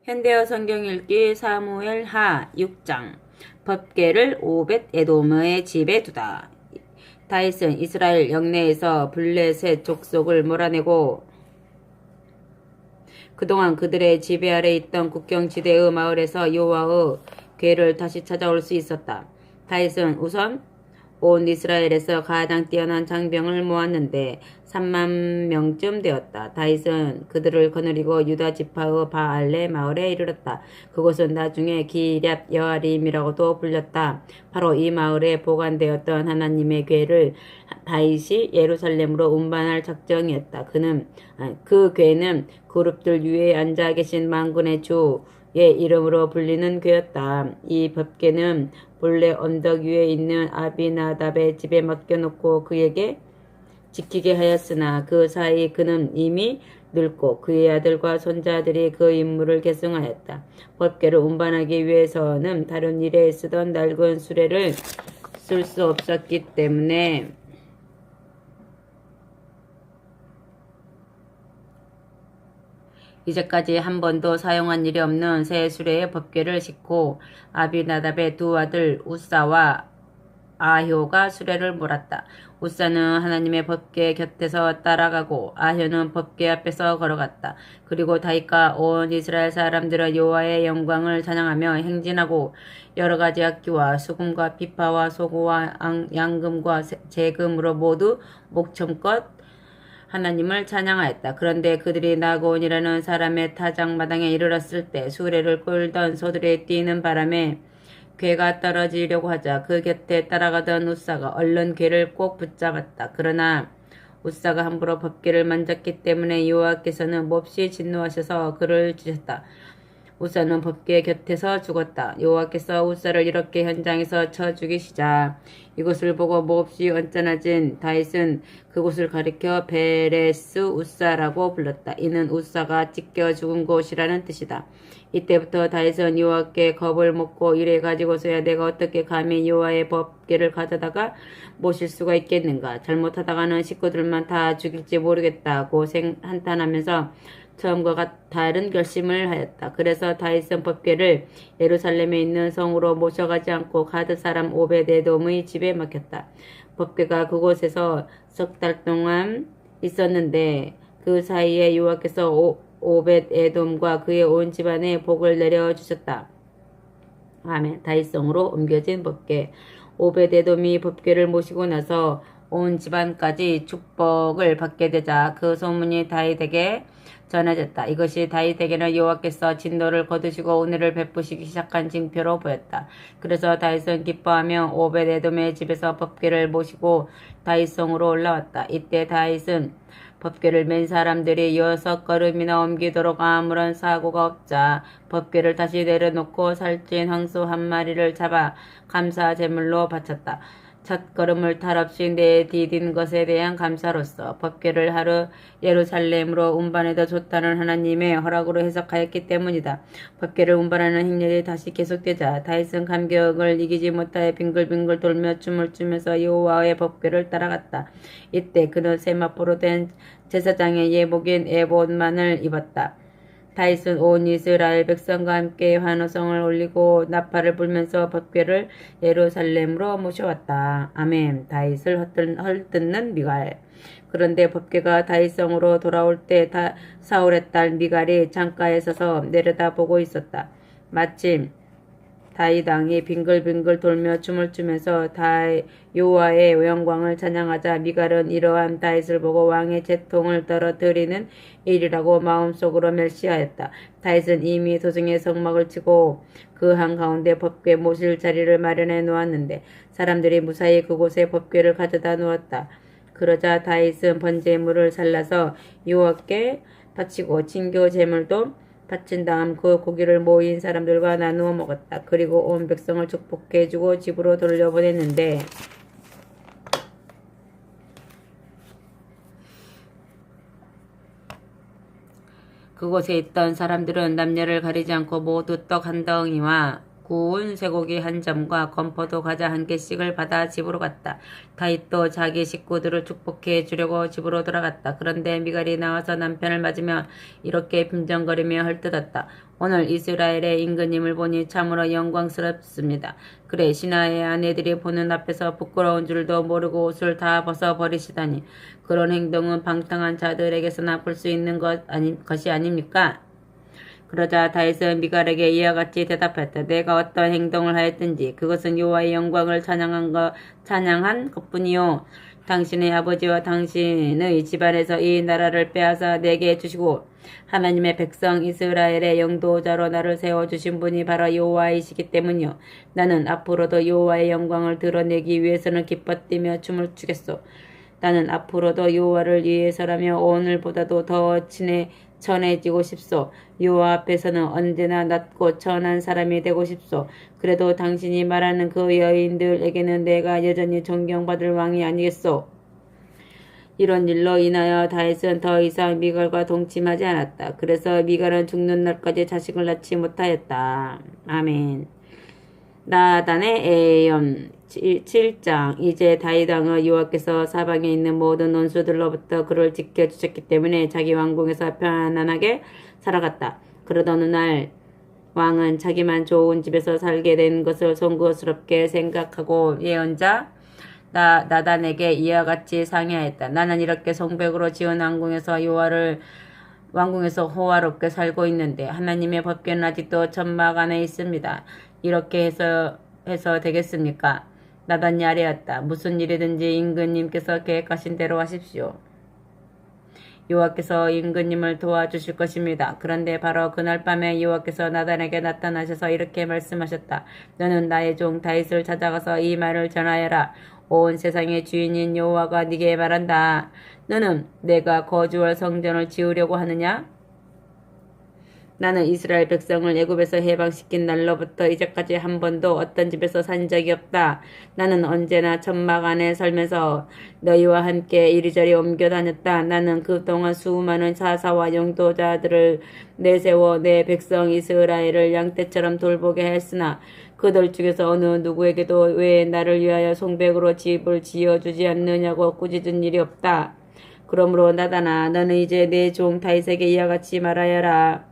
현대어 성경 읽기 사무엘 하 6장. 법궤를 오벳 에돔의 집에 두다. 다윗은 이스라엘 영내에서 블레셋 족속을 몰아내고 그동안 그들의 지배 아래 있던 국경지대의 마을에서 여호와의 궤를 다시 찾아올 수 있었다. 다윗은 우선 온 이스라엘에서 가장 뛰어난 장병을 모았는데 3만 명쯤 되었다. 다윗은 그들을 거느리고 유다 지파의 바알레 마을에 이르렀다. 그곳은 나중에 기럇 여아림이라고도 불렸다. 바로 이 마을에 보관되었던 하나님의 궤를 다윗이 예루살렘으로 운반할 작정이었다. 그 궤는 그룹들 위에 앉아 계신 만군의 주의 이름으로 불리는 궤였다. 이 법궤는 본래 언덕 위에 있는 아비나답의 집에 맡겨놓고 그에게 지키게 하였으나 그 사이 그는 이미 늙고 그의 아들과 손자들이 그 임무를 계승하였다. 법궤를 운반하기 위해서는 다른 일에 쓰던 낡은 수레를 쓸 수 없었기 때문에 이제까지 한 번도 사용한 일이 없는 새 수레에 법궤를 싣고 아비나답의 두 아들 우사와 아효가 수레를 몰았다. 우사는 하나님의 법궤 곁에서 따라가고 아효는 법궤 앞에서 걸어갔다. 그리고 다윗과 온 이스라엘 사람들은 여호와의 영광을 찬양하며 행진하고 여러 가지 악기와 수금과 비파와 소고와 양금과 재금으로 모두 목청껏 하나님을 찬양하였다. 그런데 그들이 나고온이라는 사람의 타작마당에 이르렀을 때 수레를 끌던 소들이 뛰는 바람에 궤가 떨어지려고 하자 그 곁에 따라가던 우사가 얼른 궤를 꼭 붙잡았다. 그러나 우사가 함부로 법궤를 만졌기 때문에 여호와께서는 몹시 진노하셔서 그를 주셨다. 우사는 법궤 곁에서 죽었다. 여호와께서 우사를 이렇게 현장에서 쳐 죽이시자 이것을 보고 몹시 언짢아진 다윗은 그곳을 가리켜 베레스 우사라고 불렀다. 이는 우사가 찢겨 죽은 곳이라는 뜻이다. 이때부터 다윗은 여호와께 겁을 먹고 이래 가지고서야 내가 어떻게 감히 여호와의 법궤를 가져다가 모실 수가 있겠는가. 잘못하다가는 식구들만 다 죽일지 모르겠다고 한탄하면서 처음과 다른 결심을 하였다. 그래서 다윗은 법궤를 예루살렘에 있는 성으로 모셔가지 않고 가드 사람 오벳에돔의 집에 맡겼다. 법궤가 그곳에서 석 달 동안 있었는데 그 사이에 여호와께서 오벳에돔과 그의 온 집안에 복을 내려주셨다. 아멘. 다윗성으로 옮겨진 법궤. 오벳에돔이 법궤를 모시고 나서 온 집안까지 축복을 받게 되자 그 소문이 다윗에게 전해졌다. 이것이 다윗에게는 여호와께서 진노를 거두시고 은혜를 베푸시기 시작한 징표로 보였다. 그래서 다윗은 기뻐하며 오벳에돔의 집에서 법궤를 모시고 다윗성으로 올라왔다. 이때 다윗은 법궤를 맨 사람들이 6걸음이나 옮기도록 아무런 사고가 없자 법궤를 다시 내려놓고 살찐 황소 한 마리를 잡아 감사 제물로 바쳤다. 첫 걸음을 탈 없이 내디딘 것에 대한 감사로서 법궤를 하루 예루살렘으로 운반해도 좋다는 하나님의 허락으로 해석하였기 때문이다. 법궤를 운반하는 행렬이 다시 계속되자 다윗은 감격을 이기지 못하여 빙글빙글 돌며 춤을 추면서 여호와의 법궤를 따라갔다. 이때 그는 세마포로 된 제사장의 예복인 에봇만을 입었다. 다윗은 온 이스라엘 백성과 함께 환호성을 올리고 나팔을 불면서 법궤를 예루살렘으로 모셔왔다. 아멘. 다윗을 헐뜯는 미갈. 그런데 법궤가 다윗성으로 돌아올 때 사울의 딸 미갈이 창가에 서서 내려다보고 있었다. 마침 다윗 왕이 빙글빙글 돌며 춤을 추면서 여호와의 영광을 찬양하자 미갈은 이러한 다윗을 보고 왕의 채통을 떨어뜨리는 일이라고 마음속으로 멸시하였다. 다윗은 이미 도성에 성막을 치고 그 한가운데 법궤 모실 자리를 마련해 놓았는데 사람들이 무사히 그곳에 법궤를 가져다 놓았다. 그러자 다윗은 번제물을 살라서 여호와께 바치고 친교 제물도 바친 다음 그 고기를 모인 사람들과 나누어 먹었다. 그리고 온 백성을 축복해주고 집으로 돌려보냈는데 그곳에 있던 사람들은 남녀를 가리지 않고 모두 떡 한 덩이와 구운 쇠고기 한 점과 건포도 과자 한 개씩을 받아 집으로 갔다. 다윗도 자기 식구들을 축복해 주려고 집으로 돌아갔다. 그런데 미갈이 나와서 남편을 맞으며 이렇게 빈정거리며 헐뜯었다. 오늘 이스라엘의 임금님을 보니 참으로 영광스럽습니다. 그래 신하의 아내들이 보는 앞에서 부끄러운 줄도 모르고 옷을 다 벗어버리시다니 그런 행동은 방탕한 자들에게서나 볼 수 있는 것이 아닙니까? 그러자 다윗은 미갈에게 이와 같이 대답했다. 내가 어떤 행동을 하였든지 그것은 여호와의 영광을 찬양한 것뿐이요. 당신의 아버지와 당신의 집안에서 이 나라를 빼앗아 내게 주시고 하나님의 백성 이스라엘의 영도자로 나를 세워주신 분이 바로 여호와이시기 때문이요. 나는 앞으로도 여호와의 영광을 드러내기 위해서는 기뻐 뛰며 춤을 추겠소. 나는 앞으로도 여호와를 위해서라며 오늘보다도 더 천해지고 싶소. 여호와 앞에서는 언제나 낮고 천한 사람이 되고 싶소. 그래도 당신이 말하는 그 여인들에게는 내가 여전히 존경받을 왕이 아니겠소. 이런 일로 인하여 다윗은 더 이상 미갈과 동침하지 않았다. 그래서 미갈은 죽는 날까지 자식을 낳지 못하였다. 아멘. 나단의 애염 7장. 이제 다윗 왕은 여호와께서 사방에 있는 모든 원수들로부터 그를 지켜주셨기 때문에 자기 왕궁에서 편안하게 살아갔다. 그러던 어느 날 왕은 자기만 좋은 집에서 살게 된 것을 송구스럽게 생각하고 예언자 나단에게 이와 같이 상의하였다. 나는 이렇게 성벽으로 지은 왕궁에서 호화롭게 살고 있는데 하나님의 법궤는 아직도 천막 안에 있습니다. 이렇게 해서 되겠습니까? 나단이 아뢰었다. 무슨 일이든지 임금님께서 계획하신 대로 하십시오. 여호와께서 임금님을 도와주실 것입니다. 그런데 바로 그날 밤에 여호와께서 나단에게 나타나셔서 이렇게 말씀하셨다. 너는 나의 종 다윗을 찾아가서 이 말을 전하여라. 온 세상의 주인인 여호와가 네게 말한다. 너는 내가 거주할 성전을 지으려고 하느냐? 나는 이스라엘 백성을 애굽에서 해방시킨 날로부터 이제까지 한 번도 어떤 집에서 산 적이 없다. 나는 언제나 천막 안에 살면서 너희와 함께 이리저리 옮겨 다녔다. 나는 그동안 수많은 사사와 영도자들을 내세워 내 백성 이스라엘을 양떼처럼 돌보게 했으나 그들 중에서 어느 누구에게도 왜 나를 위하여 성벽으로 집을 지어주지 않느냐고 꾸짖은 일이 없다. 그러므로 나단아, 너는 이제 내 종 다윗에게 이와 같이 말하여라.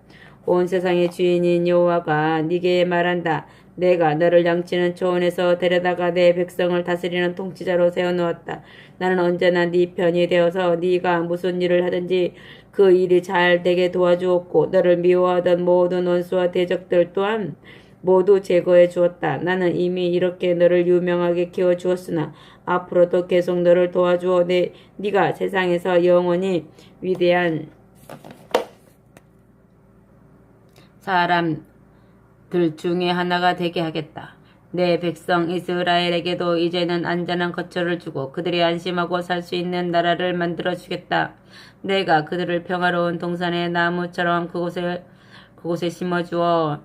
온 세상의 주인인 여호와가 네게 말한다. 내가 너를 양치는 초원에서 데려다가 내 백성을 다스리는 통치자로 세워놓았다. 나는 언제나 네 편이 되어서 네가 무슨 일을 하든지 그 일이 잘 되게 도와주었고 너를 미워하던 모든 원수와 대적들 또한 모두 제거해 주었다. 나는 이미 이렇게 너를 유명하게 키워주었으나 앞으로도 계속 너를 도와주어 네가 세상에서 영원히 위대한 사람들 중에 하나가 되게 하겠다. 내 백성 이스라엘에게도 이제는 안전한 거처를 주고 그들이 안심하고 살 수 있는 나라를 만들어 주겠다. 내가 그들을 평화로운 동산의 나무처럼 그곳에 심어주어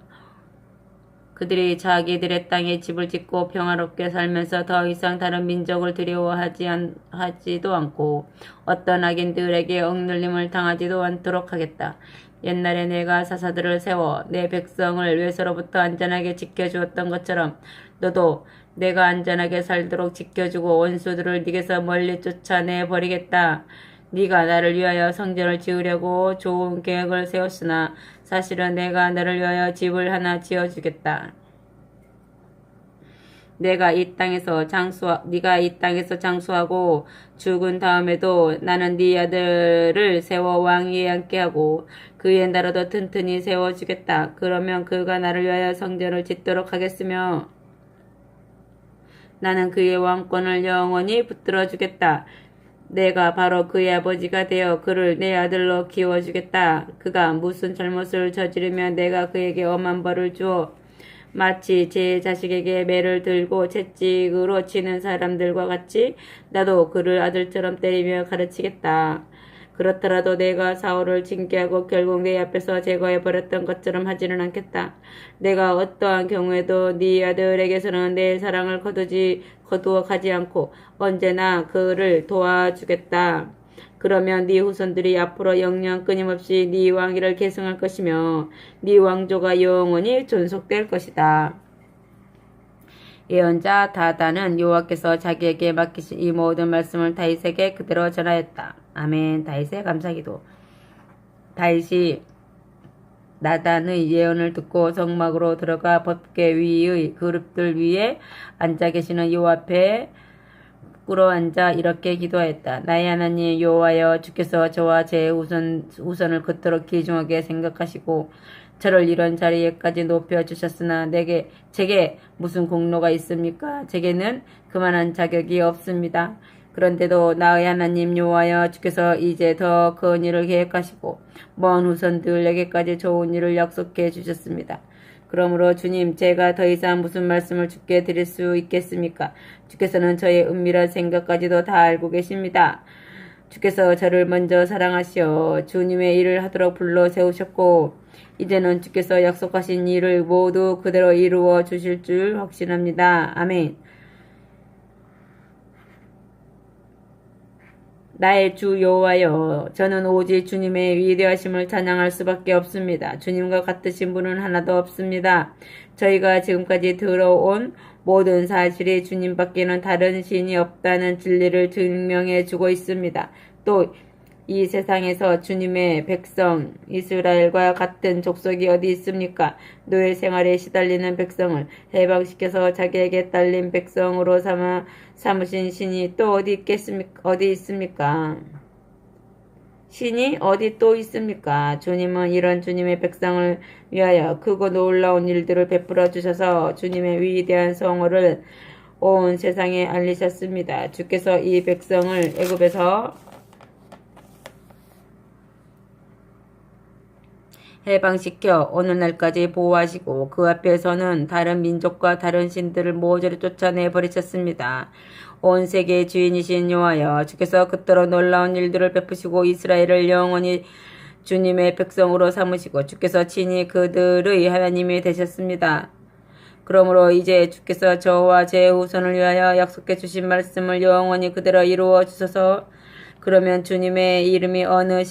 그들이 자기들의 땅에 집을 짓고 평화롭게 살면서 더 이상 다른 민족을 두려워하지도 않고 어떤 악인들에게 억눌림을 당하지도 않도록 하겠다. 옛날에 내가 사사들을 세워 내 백성을 외서로부터 안전하게 지켜주었던 것처럼 너도 내가 안전하게 살도록 지켜주고 원수들을 네게서 멀리 쫓아내버리겠다. 네가 나를 위하여 성전을 지으려고 좋은 계획을 세웠으나 사실은 내가 너를 위하여 집을 하나 지어주겠다. 네가 이 땅에서 장수하고 죽은 다음에도 나는 네 아들을 세워 왕위에 앉게 하고 그의 나라도 튼튼히 세워주겠다. 그러면 그가 나를 위하여 성전을 짓도록 하겠으며 나는 그의 왕권을 영원히 붙들어 주겠다. 내가 바로 그의 아버지가 되어 그를 내 아들로 키워주겠다. 그가 무슨 잘못을 저지르면 내가 그에게 엄한 벌을 주어 마치 제 자식에게 매를 들고 채찍으로 치는 사람들과 같이 나도 그를 아들처럼 때리며 가르치겠다. 그렇더라도 내가 사울을 징계하고 결국 내 앞에서 제거해버렸던 것처럼 하지는 않겠다. 내가 어떠한 경우에도 네 아들에게서는 내 사랑을 거두어 가지 않고 언제나 그를 도와주겠다. 그러면 네 후손들이 앞으로 영영 끊임없이 네 왕위를 계승할 것이며 네 왕조가 영원히 존속될 것이다. 예언자 다단은 여호와께서 자기에게 맡기신 이 모든 말씀을 다윗에게 그대로 전하였다. 아멘. 다윗의 감사기도. 다윗이 나단의 예언을 듣고 성막으로 들어가 법궤 위의 그룹들 위에 앉아 계시는 여호와 앞에 꿇어앉아 이렇게 기도하였다. 나의 하나님 여호와여, 주께서 저와 제 우선을 그토록 귀중하게 생각하시고 저를 이런 자리에까지 높여주셨으나 제게 무슨 공로가 있습니까? 제게는 그만한 자격이 없습니다. 그런데도 나의 하나님 여호와여, 주께서 이제 더 큰 일을 계획하시고 먼 후손들에게까지 좋은 일을 약속해 주셨습니다. 그러므로 주님, 제가 더 이상 무슨 말씀을 주께 드릴 수 있겠습니까? 주께서는 저의 은밀한 생각까지도 다 알고 계십니다. 주께서 저를 먼저 사랑하시어 주님의 일을 하도록 불러 세우셨고 이제는 주께서 약속하신 일을 모두 그대로 이루어 주실 줄 확신합니다. 아멘. 나의 주 여호와여, 저는 오직 주님의 위대하심을 찬양할 수밖에 없습니다. 주님과 같으신 분은 하나도 없습니다. 저희가 지금까지 들어온 모든 사실이 주님밖에는 다른 신이 없다는 진리를 증명해 주고 있습니다. 또 이 세상에서 주님의 백성 이스라엘과 같은 족속이 어디 있습니까? 노예 생활에 시달리는 백성을 해방시켜서 자기에게 딸린 백성으로 삼으신 신이 또 어디 있습니까? 신이 어디 또 있습니까? 주님은 이런 주님의 백성을 위하여 크고 놀라운 일들을 베풀어 주셔서 주님의 위대한 성호를 온 세상에 알리셨습니다. 주께서 이 백성을 애굽에서 해방시켜 오늘날까지 보호하시고 그 앞에서는 다른 민족과 다른 신들을 모조리 쫓아내 버리셨습니다. 온 세계의 주인이신 여호와여, 주께서 그토록 놀라운 일들을 베푸시고 이스라엘을 영원히 주님의 백성으로 삼으시고 주께서 친히 그들의 하나님이 되셨습니다. 그러므로 이제 주께서 저와 제 후손을 위하여 약속해 주신 말씀을 영원히 그대로 이루어 주소서. 그러면 주님의 이름이 어느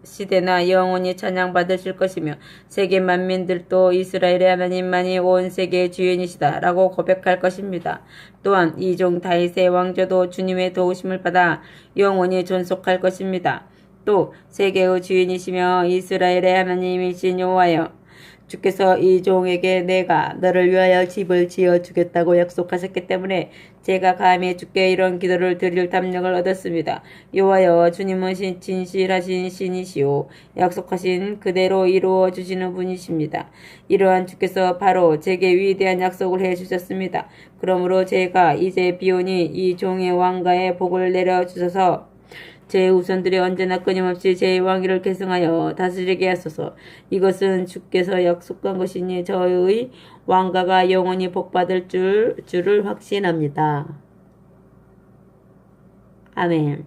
시대나 영원히 찬양받으실 것이며 세계 만민들도 이스라엘의 하나님만이 온 세계의 주인이시다 라고 고백할 것입니다. 또한 이종 다윗의 왕조도 주님의 도우심을 받아 영원히 존속할 것입니다. 또 세계의 주인이시며 이스라엘의 하나님이신 여호와여, 주께서 이 종에게 내가 너를 위하여 집을 지어주겠다고 약속하셨기 때문에 제가 감히 주께 이런 기도를 드릴 담력을 얻었습니다. 여호와여, 주님은 진실하신 신이시오 약속하신 그대로 이루어 주시는 분이십니다. 이러한 주께서 바로 제게 위대한 약속을 해주셨습니다. 그러므로 제가 이제 비오니 이 종의 왕가에 복을 내려주셔서 제 후손들이 언제나 끊임없이 제 왕위를 계승하여 다스리게 하소서. 이것은 주께서 약속한 것이니 저의 왕가가 영원히 복받을 줄을 확신합니다. 아멘.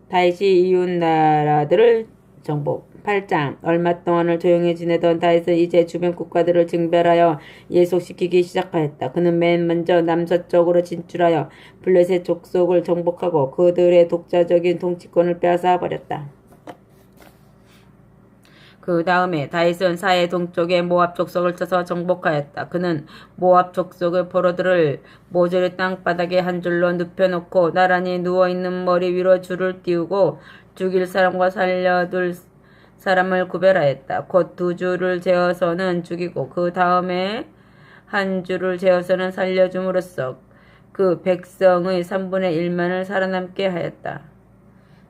다윗이 이웃 나라들을 정복. 8장. 얼마 동안을 조용히 지내던 다윗은 이제 주변 국가들을 징별하여 예속시키기 시작하였다. 그는 맨 먼저 남서쪽으로 진출하여 블레셋 족속을 정복하고 그들의 독자적인 통치권을 빼앗아 버렸다. 그 다음에 다윗은 사해 동쪽의 모압 족속을 쳐서 정복하였다. 그는 모압 족속의 포로들을 모조리 땅바닥에 한 줄로 눕혀놓고 나란히 누워있는 머리 위로 줄을 띄우고 죽일 사람과 살려둘 사람을 구별하였다. 곧 두 줄을 재어서는 죽이고 그 다음에 한 줄을 재어서는 살려줌으로써 그 백성의 3분의 1만을 살아남게 하였다.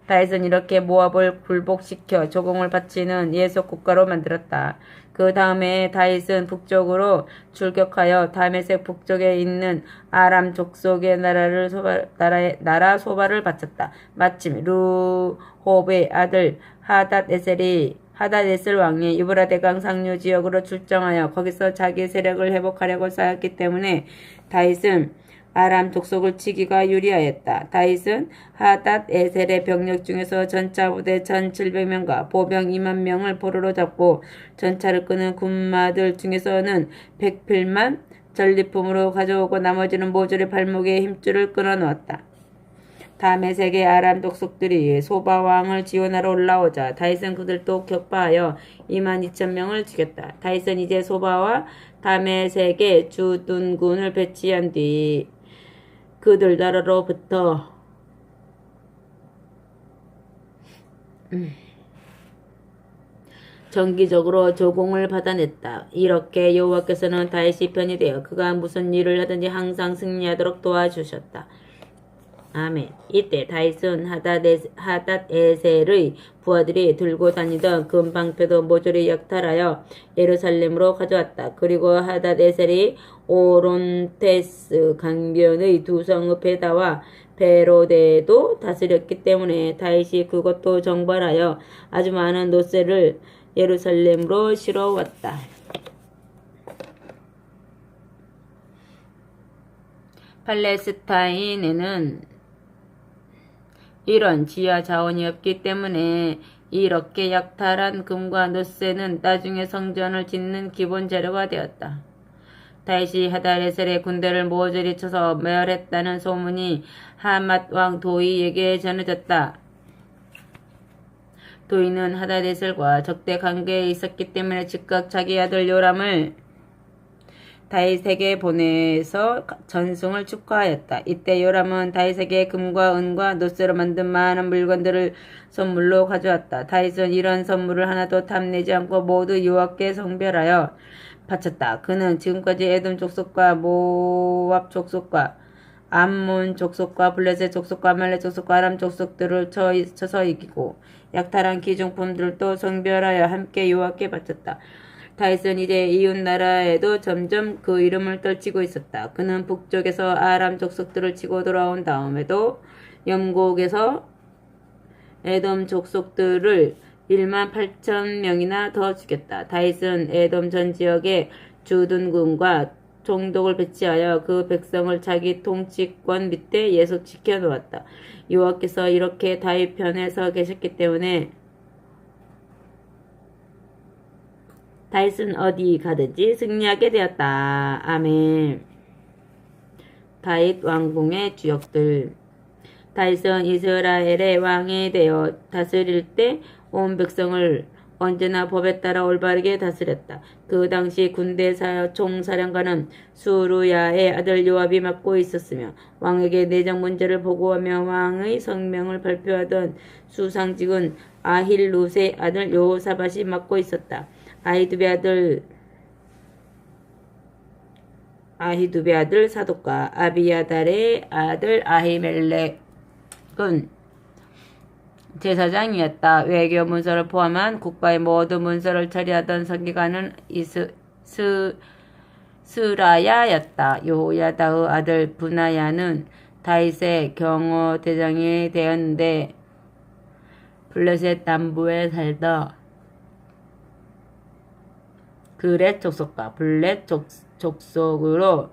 다윗은 이렇게 모압을 굴복시켜 조공을 바치는 예속 국가로 만들었다. 그 다음에 다윗은 북쪽으로 출격하여 다메섹 북쪽에 있는 아람 족속의 나라 소발을 바쳤다. 마침 르홉의 아들 하닷에셀 왕이 유브라데강 상류 지역으로 출정하여 거기서 자기 세력을 회복하려고 쌓였기 때문에 다윗은 아람 족속을 치기가 유리하였다. 다윗은 하닷에셀의 병력 중에서 전차부대 1700명과 보병 2만명을 포로로 잡고 전차를 끄는 군마들 중에서는 100필만 전리품으로 가져오고 나머지는 모조리 발목에 힘줄을 끊어놓았다. 다메섹의 아람 족속들이 소바왕을 지원하러 올라오자 다윗은 그들도 격파하여 22,000명을 죽였다. 다윗은 이제 소바와 다메섹에 주둔군을 배치한 뒤 그들 나라로부터 정기적으로 조공을 받아냈다. 이렇게 여호와께서는 다윗이 편이 되어 그가 무슨 일을 하든지 항상 승리하도록 도와주셨다. 아멘. 이때 다윗은 하닷에셀의 부하들이 들고 다니던 금방패도 모조리 약탈하여 예루살렘으로 가져왔다. 그리고 하닷에셀이 오론테스 강변의 두 성읍 베다와 베로데도 다스렸기 때문에 다윗이 그것도 정벌하여 아주 많은 노새를 예루살렘으로 실어왔다. 팔레스타인에는 이런 지하 자원이 없기 때문에 이렇게 약탈한 금과 노새는 나중에 성전을 짓는 기본 재료가 되었다. 다윗이 하닷에셀의 군대를 모조리 쳐서 멸했다는 소문이 하맛 왕 도이에게 전해졌다. 도이는 하닷에셀과 적대 관계에 있었기 때문에 즉각 자기 아들 요람을 다윗에게 보내서 전승을 축하하였다. 이때 요람은 다윗에게 금과 은과 노쇠로 만든 많은 물건들을 선물로 가져왔다. 다윗은 이런 선물을 하나도 탐내지 않고 모두 여호와께 성별하여 바쳤다. 그는 지금까지 에돔 족속과 모압 족속과 암몬 족속과 블레셋 족속과 아말렉 족속과 아람 족속들을 쳐서 이기고 약탈한 기중품들도 성별하여 함께 여호와께 바쳤다. 다윗은 이제 이웃 나라에도 점점 그 이름을 떨치고 있었다. 그는 북쪽에서 아람 족속들을 치고 돌아온 다음에도 영국에서 에돔 족속들을 18,000명이나 더 죽였다. 다윗은 에돔 전 지역에 주둔군과 총독을 배치하여 그 백성을 자기 통치권 밑에 예속시켜 놓았다. 여호와께서 이렇게 다윗 편에 서 계셨기 때문에 다윗은 어디 가든지 승리하게 되었다. 아멘. 다윗 왕궁의 주역들. 다윗은 이스라엘의 왕이 되어 다스릴 때 온 백성을 언제나 법에 따라 올바르게 다스렸다. 그 당시 군대 총사령관은 수루야의 아들 요압이 맡고 있었으며 왕에게 내정 문제를 보고하며 왕의 성명을 발표하던 수상직은 아힐룻의 아들 여호사밧이 맡고 있었다. 아히두베 아들 사독과 아비야달의 아들 아히멜렉은 제사장이었다. 외교 문서를 포함한 국가의 모든 문서를 처리하던 서기관은 스라야였다. 여호야다의 아들 브나야는 다윗의 경호대장이 되었는데 블레셋 남부에 살다 그렛 족속과 블렛 족속으로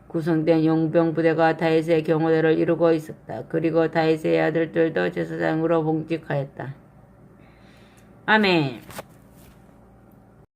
구성된 용병 부대가 다윗의 경호대를 이루고 있었다. 그리고 다윗의 아들들도 제사장으로 봉직하였다. 아멘.